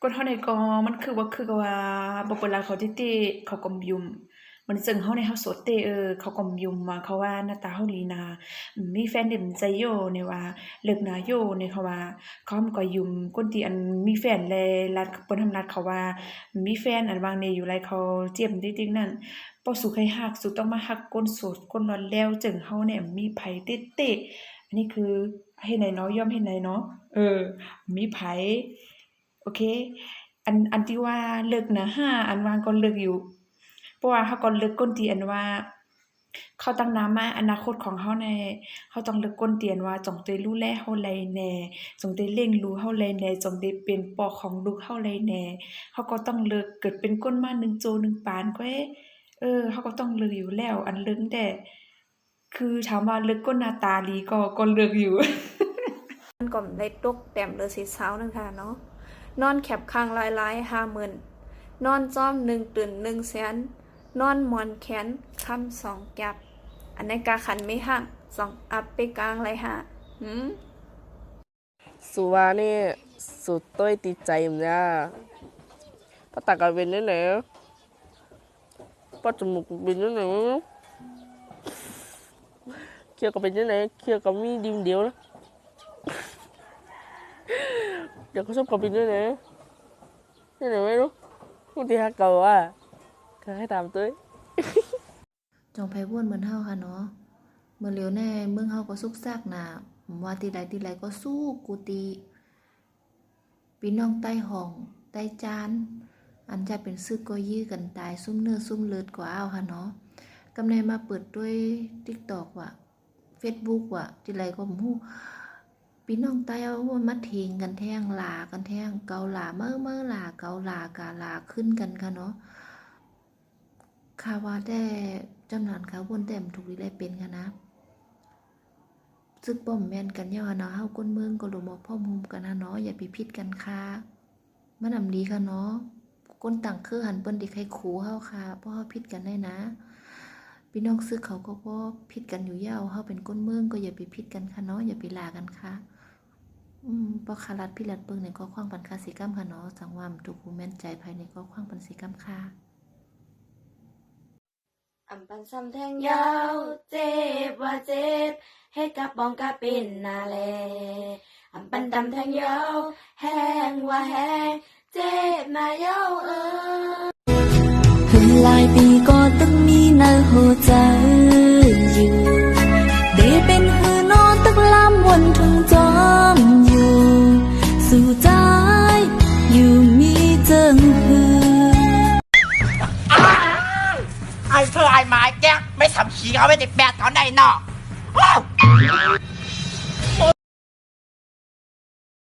คนเฮาในก็มันคือว่าบ่เปิดร้านเขาติเขาก็ยุ่มมันจึงเฮาในเฮาโสดเตเขาก็ยุ่มว่าเขาว่าหน้าตาเฮาดีนะมีแฟนเด็มใจโยเนี่ยว่าเลิกนาโยเนี่ยเขาว่าเขามันก็ยุ่มคนที่อันมีแฟนแลรัดเปิ้นทำรัดเขาว่ามีแฟนอันวางเนี่ยอยู่ไรเขาเจ็บติ๊กๆนั่นบ่สู้ใครฮักสู้ต้องมาฮักคนโสดคนร้อนแล้วจึงเฮาเนี่ยมีไผเต๊ะๆอันนี้คือเฮ็ดไหนเนาะยอมเฮ็ดไหนเนาะมีไผ โอเคอันที่ว่าเลิกนะอันว่าก็เลิกอยู่เพราะว่าเขาก็เลิกก้นที่อันว่าเขาตั้งน้ำมาอนาคตของเขาในเขาต้องเลิกก้นเตียนว่าจงได้รู้แลเฮาไลแน่จงได้เลี้ยงรู้เฮาไลแน่จงได้เป็นปอของลูกเฮาไลแน่เขาก็ต้องเลิกเกิดเป็นก้นมา1โจ1ปานก็เขาก็ต้องเลิกอยู่แล้วอันเลิกแต่คือถามว่าเลิกก้นหน้าตาดีก็เลิกอยู่ มันก็ได้ตกแต้มเดือสีเช้านึงค่ะเนาะนอนแคบข้างลาย50,000นอนจ้อม1ตื่น1แสนนอนหมอนแขนคำ2จับอันในกาขันไม่ห่าง2อัพไปกลางเลยค่ะสุวานี่สุดต้อยติดใจมันจ้าป้าตากระเวนนี่ไหนป้าจมูกเป็นนี่ไหนเคี่ยวกับเป็นนี่ไหนเคี่ยวกับมีดิมเดียวนะเดี๋ยวเขาชอบกับเป็นนี่ไหนนี่ไหนไม่รู้บางทีฮักเก่าอ่ะเคยให้ตามตัวจองไผบ้วนเหมือนเฮาค่ะเนาะเมื่อเร็วแน่เมืองเฮาก็สุกซากหนาว่าทีไรก็สู้กูตีพี่น้องใต้ห้องใต้จานอันจะเป็นซึกก็ยื้อกันตายซุ่มเนื้อซุ่มเลือดกว่าเอาค่ะเนาะกำเนิดมาเปิดด้วย TikTok ว่ะ Facebook ว่ะทีไรก็บ่ฮู้พี่น้องใต้เอามาเทงกันแท่งหลากันแท่งเกาหลาเมื่อหลาเกาหลากาหลาขึ้นกันค่ะเนาะข่าวว่าได้จำนวนเขาบนแต้มถูกดีได้เป็นค่ะนะซึกป้อมแม่นกันย่อเนาะเฮาก้นเมืองก็ลงมาพ่อมหุมกันนะเนาะอย่าไปพิษกันค่ะมันนำดีค่ะเนาะก้นต่างคือหันเปิ้นดิใครขู่เฮาค่ะเพราะเฮาพิษกันได้นะพี่น้องซึกเขาก็บ่พิษกันอยู่ยาวเฮาเป็นก้นเมืองก็อย่าไปพิษกันค่ะเนาะอย่าไปลากันค่ะเพราะคารัดพิรัดเปิงในก็ขว้างปันคาสิกรรมค่ะเนาะสังวามทุกผู้แม่นใจภายในก็ขว้างปันสิกรรมค่ะอำปันซ้ำแทงยาวเจ็บว่าเจ็บให้กับบองกะเป็นนาแลอำปันดำแทงยาวแห้งว่าแห้งเจ็บนายาวถึงหลายปีก็ต้องมีในหัวใจอยู่ได้เป็นหือนอนตึกลำวนทุ่งจอมอยู่สู่ใจอยู่มีเจิงหือไอ้เธอไอ้ไม้แกไม่สำชีเขาไม่ได้แปดตอนไหนเนาะ